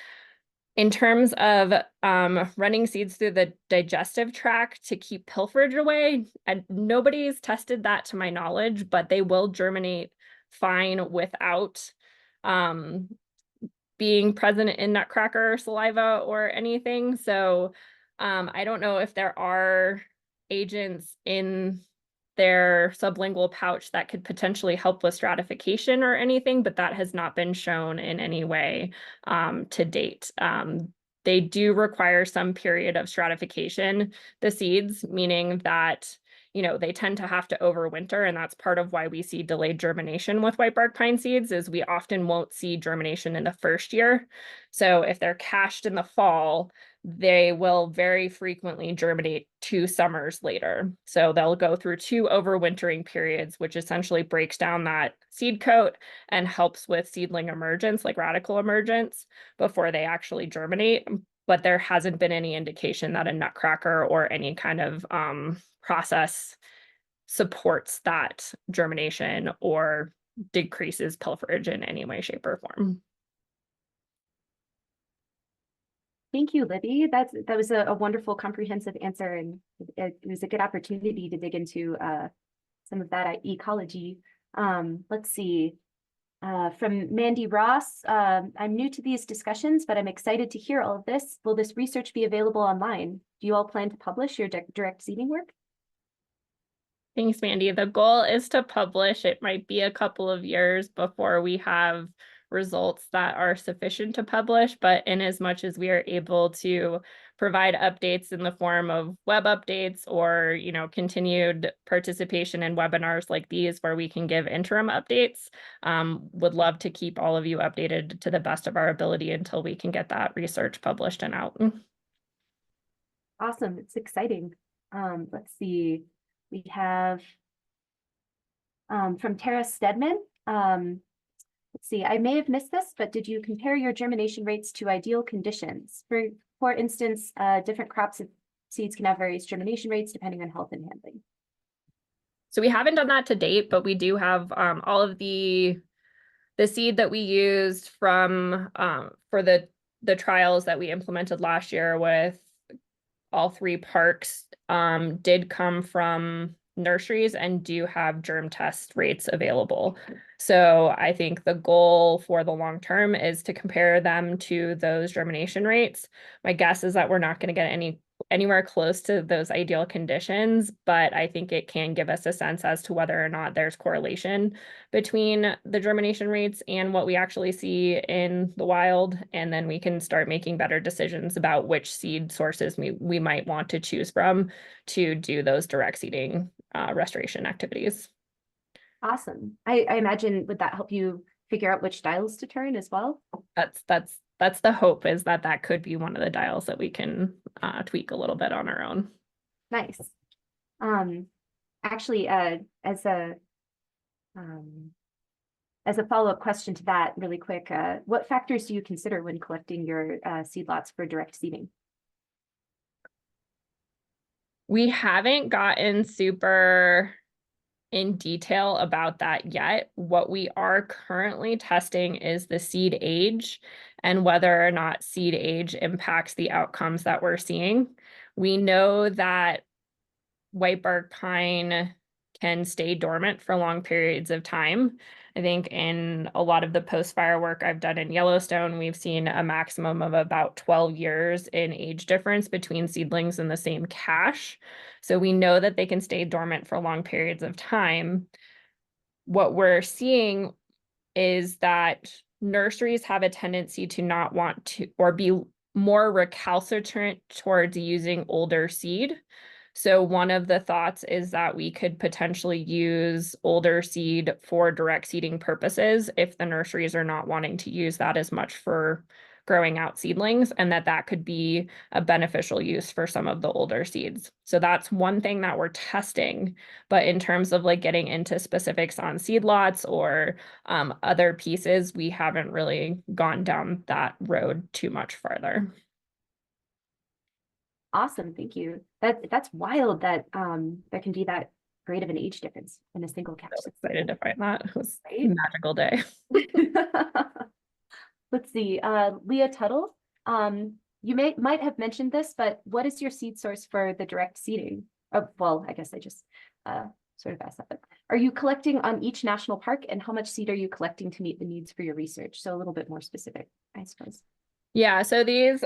In terms of running seeds through the digestive tract to keep pilferage away, nobody's tested that to my knowledge, but they will germinate fine without being present in nutcracker saliva or anything. So I don't know if there are agents in their sublingual pouch that could potentially help with stratification or anything, but that has not been shown in any way to date. They do require some period of stratification, the seeds, meaning that, you know, they tend to have to overwinter, and that's part of why we see delayed germination with whitebark pine seeds, is we often won't see germination in the first year. So if they're cached in the fall, they will very frequently germinate 2 summers later. So they'll go through 2 overwintering periods, which essentially breaks down that seed coat and helps with seedling emergence, like radical emergence, before they actually germinate. But there hasn't been any indication that a nutcracker or any kind of process supports that germination or decreases pilferage in any way, shape, or form. Thank you, Libby. That was a wonderful, comprehensive answer, and it was a good opportunity to dig into some of that ecology. Let's see. From Mandy Ross, I'm new to these discussions, but I'm excited to hear all of this. Will this research be available online? Do you all plan to publish your direct seeding work? Thanks, Mandy. The goal is to publish. It might be a couple of years before we have results that are sufficient to publish, but in as much as we are able to provide updates in the form of web updates or, you know, continued participation in webinars like these where we can give interim updates, would love to keep all of you updated to the best of our ability until we can get that research published and out. Awesome. It's exciting. Let's see, we have from Tara Stedman. Let's see, I may have missed this, but did you compare your germination rates to ideal conditions? For instance, different crops of seeds can have various germination rates depending on health and handling. So we haven't done that to date, but we do have all of the seed that we used from for the trials that we implemented last year with all 3 parks did come from nurseries and do have germ test rates available. So I think the goal for the long term is to compare them to those germination rates. My guess is that we're not going to get anywhere close to those ideal conditions, but I think it can give us a sense as to whether or not there's correlation between the germination rates and what we actually see in the wild. And then we can start making better decisions about which seed sources we might want to choose from to do those direct seeding restoration activities. Awesome. I imagine, would that help you figure out which dials to turn as well? That's the hope, is that could be one of the dials that we can tweak a little bit on our own. Nice. Actually, as a follow-up question to that really quick, what factors do you consider when collecting your seed lots for direct seeding? We haven't gotten super in detail about that yet. What we are currently testing is the seed age and whether or not seed age impacts the outcomes that we're seeing. We know that whitebark pine can stay dormant for long periods of time. I think in a lot of the post-fire work I've done in Yellowstone, we've seen a maximum of about 12 years in age difference between seedlings in the same cache. So we know that they can stay dormant for long periods of time. What we're seeing is that nurseries have a tendency to not want to, or be more recalcitrant towards using older seed. So one of the thoughts is that we could potentially use older seed for direct seeding purposes if the nurseries are not wanting to use that as much for growing out seedlings, and that could be a beneficial use for some of the older seeds. So that's one thing that we're testing. But in terms of like getting into specifics on seed lots or other pieces, we haven't really gone down that road too much farther. Awesome, thank you. That's wild that there can be that great of an age difference in a single cache. So excited to find that. It was a Right? magical day. Let's see, Leah Tuttle, you might have mentioned this, but what is your seed source for the direct seeding? Oh, well, I guess I just sort of asked that, but are you collecting on each national park, and how much seed are you collecting to meet the needs for your research? So a little bit more specific, I suppose. Yeah, so these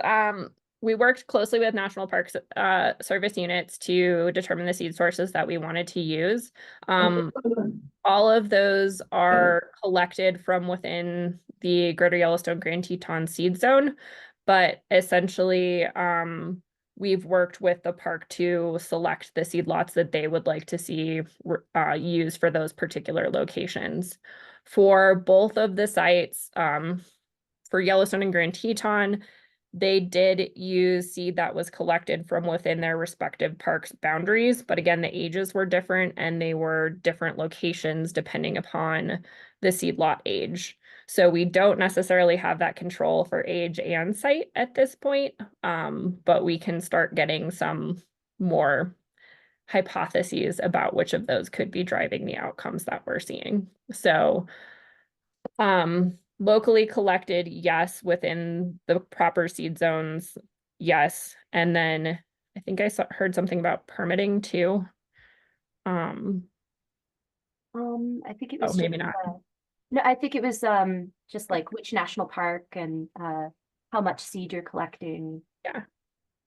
we worked closely with National Parks Service units to determine the seed sources that we wanted to use. All of those are collected from within the Greater Yellowstone Grand Teton seed zone, but essentially we've worked with the park to select the seed lots that they would like to see used for those particular locations. For both of the sites, for Yellowstone and Grand Teton, they did use seed that was collected from within their respective parks boundaries, but again, the ages were different and they were different locations depending upon the seed lot age. So we don't necessarily have that control for age and site at this point, but we can start getting some more hypotheses about which of those could be driving the outcomes that we're seeing. So locally collected, yes. Within the proper seed zones, yes. And then I think I heard something about permitting too. I think it was maybe just, not. no, I think it was just like which national park and how much seed you're collecting. Yeah.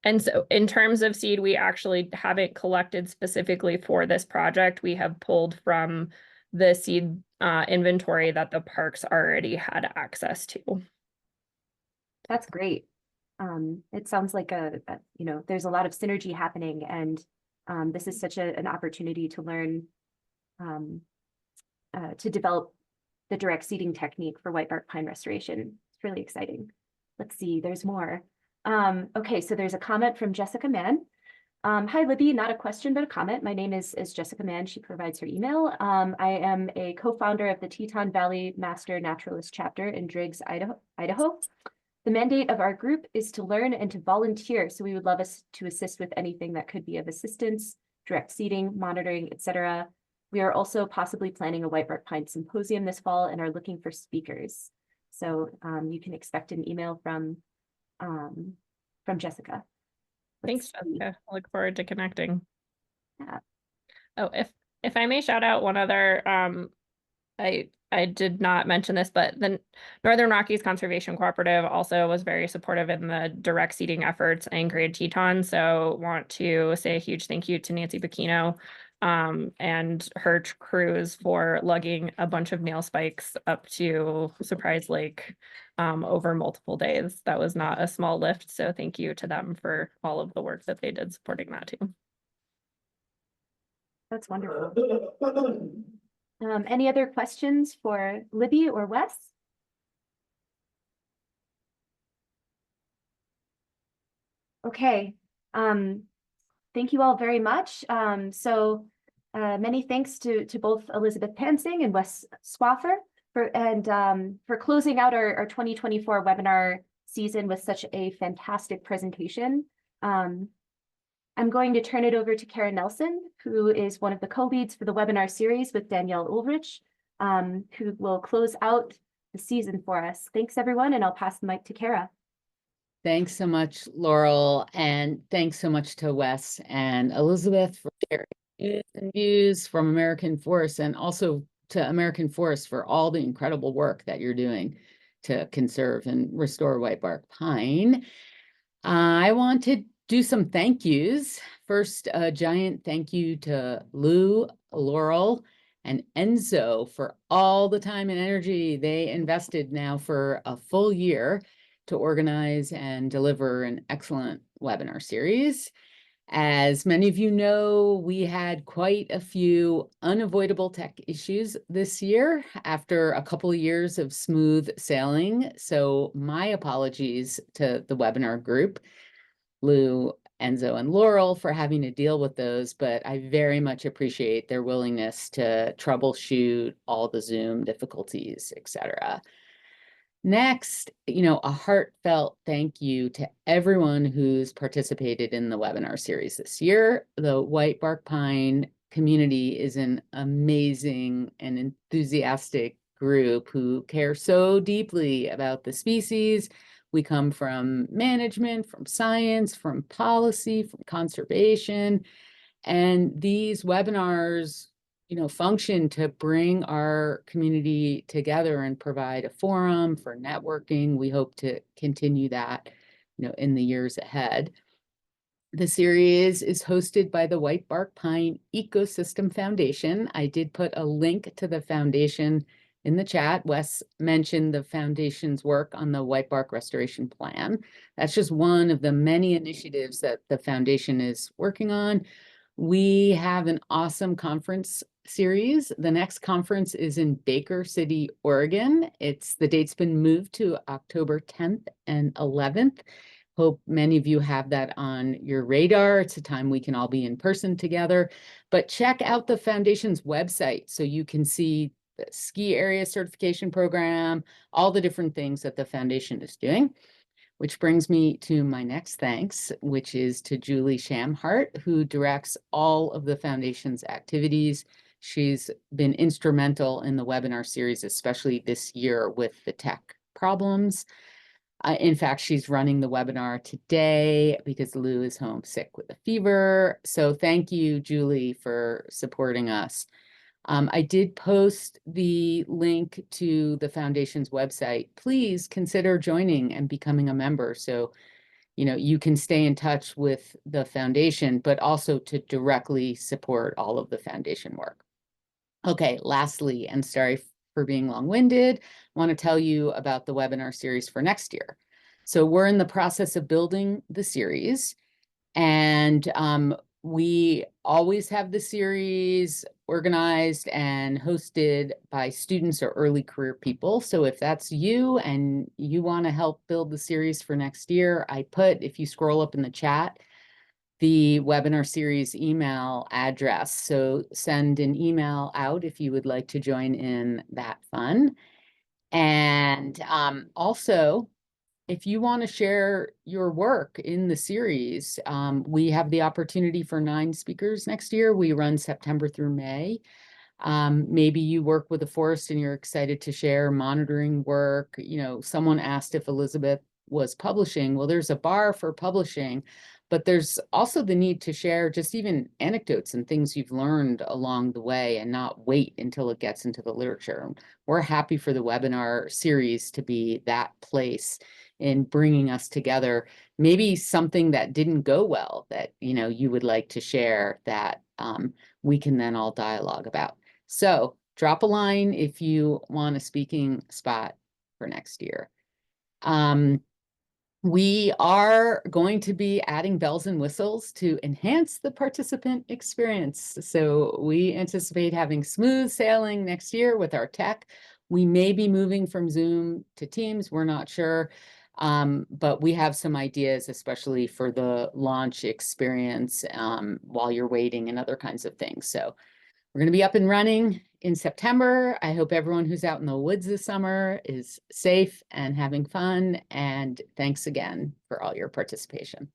And so in terms of seed, we actually haven't collected specifically for this project. We have pulled from the seed inventory that the parks already had access to. That's great. It sounds like there's a lot of synergy happening, and this is such an opportunity to learn to develop the direct seeding technique for whitebark pine restoration. It's really exciting. Let's see, there's more. Okay, so there's a comment from Jessica Mann. Hi, Libby, not a question, but a comment. My name is Jessica Mann. She provides her email. I am a co-founder of the Teton Valley Master Naturalist Chapter in Driggs, Idaho. The mandate of our group is to learn and to volunteer, so we would love us to assist with anything that could be of assistance, direct seeding, monitoring, etc. We are also possibly planning a Whitebark Pine Symposium this fall and are looking for speakers. So you can expect an email from Jessica. Thanks, Let's see. Jessica. I look forward to connecting. Yeah. Oh, if I may shout out one other, I did not mention this, but the Northern Rockies Conservation Cooperative also was very supportive in the direct seeding efforts in Great Teton. So want to say a huge thank you to Nancy Bacchino and her crews for lugging a bunch of nail spikes up to Surprise Lake over multiple days. That was not a small lift. So thank you to them for all of the work that they did supporting that too. That's wonderful. Any other questions for Libby or Wes? Okay. Thank you all very much. Many thanks to both Elizabeth Pansing and Wes Swaffar for closing out our 2024 webinar season with such a fantastic presentation. I'm going to turn it over to Kara Nelson, who is one of the co-leads for the webinar series with Danielle Ulrich, who will close out the season for us. Thanks, everyone, and I'll pass the mic to Kara. Thanks so much, Laurel, and thanks so much to Wes and Elizabeth for sharing news and views from American Forest, and also to American Forest for all the incredible work that you're doing to conserve and restore whitebark pine. I want to do some thank yous. First, a giant thank you to Lou, Laurel, and Enzo for all the time and energy they invested now for a full year to organize and deliver an excellent webinar series. As many of you know, we had quite a few unavoidable tech issues this year after a couple of years of smooth sailing. So my apologies to the webinar group, Lou, Enzo, and Laurel, for having to deal with those, but I very much appreciate their willingness to troubleshoot all the Zoom difficulties, etc. Next, a heartfelt thank you to everyone who's participated in the webinar series this year. The Whitebark Pine community is an amazing and enthusiastic group who care so deeply about the species. We come from management, from science, from policy, from conservation, and these webinars function to bring our community together and provide a forum for networking. We hope to continue that, in the years ahead. The series is hosted by the Whitebark Pine Ecosystem Foundation. I did put a link to the foundation in the chat. Wes mentioned the foundation's work on the Whitebark Restoration Plan. That's just one of the many initiatives that the foundation is working on. We have an awesome conference series. The next conference is in Baker City, Oregon. The date's been moved to October 10th and 11th. Hope many of you have that on your radar. It's a time we can all be in person together. But check out the foundation's website so you can see the ski area certification program, all the different things that the foundation is doing. Which brings me to my next thanks, which is to Julie Shamhart, who directs all of the foundation's activities. She's been instrumental in the webinar series, especially this year with the tech problems. In fact, she's running the webinar today because Lou is home sick with a fever. So thank you, Julie, for supporting us. I did post the link to the foundation's website. Please consider joining and becoming a member so you can stay in touch with the foundation, but also to directly support all of the foundation work. Okay, lastly, and sorry for being long-winded, I want to tell you about the webinar series for next year. So we're in the process of building the series, and we always have the series organized and hosted by students or early career people. So if that's you and you want to help build the series for next year, if you scroll up in the chat, the webinar series email address. So send an email out if you would like to join in that fun. And also, if you want to share your work in the series, we have the opportunity for 9 speakers next year. We run September through May. Maybe you work with a forest and you're excited to share monitoring work. You know, someone asked if Elizabeth was publishing. Well, there's a bar for publishing, but there's also the need to share just even anecdotes and things you've learned along the way and not wait until it gets into the literature. We're happy for the webinar series to be that place in bringing us together. Maybe something that didn't go well that, you know, you would like to share that we can then all dialogue about. So drop a line if you want a speaking spot for next year. We are going to be adding bells and whistles to enhance the participant experience. So we anticipate having smooth sailing next year with our tech. We may be moving from Zoom to Teams, we're not sure. But we have some ideas, especially for the launch experience while you're waiting and other kinds of things. So we're going to be up and running in September. I hope everyone who's out in the woods this summer is safe and having fun. And thanks again for all your participation.